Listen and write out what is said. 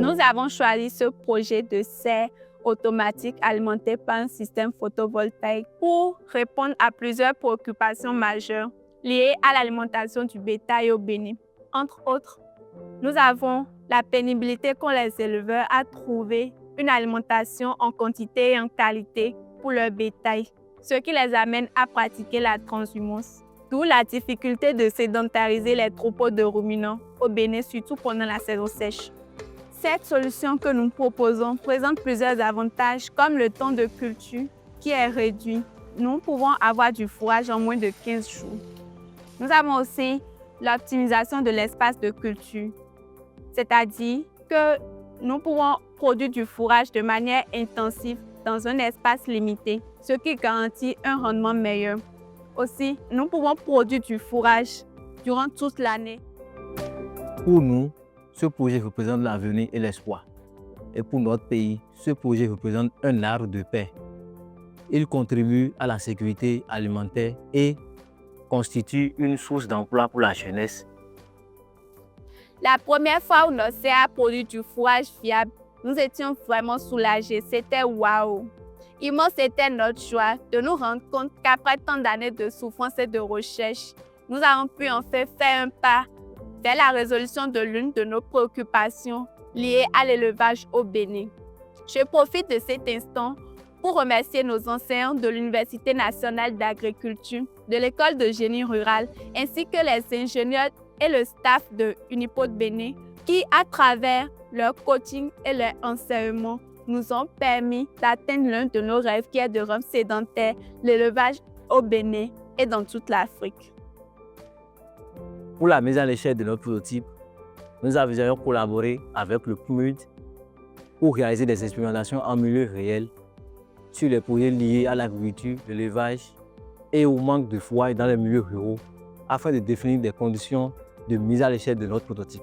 Nous avons choisi ce projet de serre automatique alimenté par un système photovoltaïque pour répondre à plusieurs préoccupations majeures liées à l'alimentation du bétail au Bénin. Entre autres, nous avons la pénibilité qu'ont les éleveurs à trouver une alimentation en quantité et en qualité pour leur bétail, ce qui les amène à pratiquer la transhumance. D'où la difficulté de sédentariser les troupeaux de ruminants au Bénin, surtout pendant la saison sèche. Cette solution que nous proposons présente plusieurs avantages comme le temps de culture qui est réduit. Nous pouvons avoir du fourrage en moins de 15 jours. Nous avons aussi l'optimisation de l'espace de culture, c'est-à-dire que nous pouvons produire du fourrage de manière intensive dans un espace limité, ce qui garantit un rendement meilleur. Aussi, nous pouvons produire du fourrage durant toute l'année. Pour nous, ce projet représente l'avenir et l'espoir. Et pour notre pays, ce projet représente un arbre de paix. Il contribue à la sécurité alimentaire et constitue une source d'emploi pour la jeunesse. La première fois où notre serre a produit du fourrage fiable, nous étions vraiment soulagés. C'était waouh! Immense était notre joie de nous rendre compte qu'après tant d'années de souffrance et de recherche, nous avons pu enfin faire un pas vers la résolution de l'une de nos préoccupations liées à l'élevage au Bénin. Je profite de cet instant pour remercier nos enseignants de l'Université nationale d'agriculture, de l'École de génie rural, ainsi que les ingénieurs et le staff de Unipod Bénin qui, à travers leur coaching et leur enseignement, nous ont permis d'atteindre l'un de nos rêves qui est de rendre sédentaire l'élevage au Bénin et dans toute l'Afrique. Pour la mise à l'échelle de notre prototype, nous avions collaboré avec le PNUD pour réaliser des expérimentations en milieu réel sur les projets liés à l'agriculture, l'élevage et au manque de fourrage dans les milieux ruraux afin de définir des conditions de mise à l'échelle de notre prototype.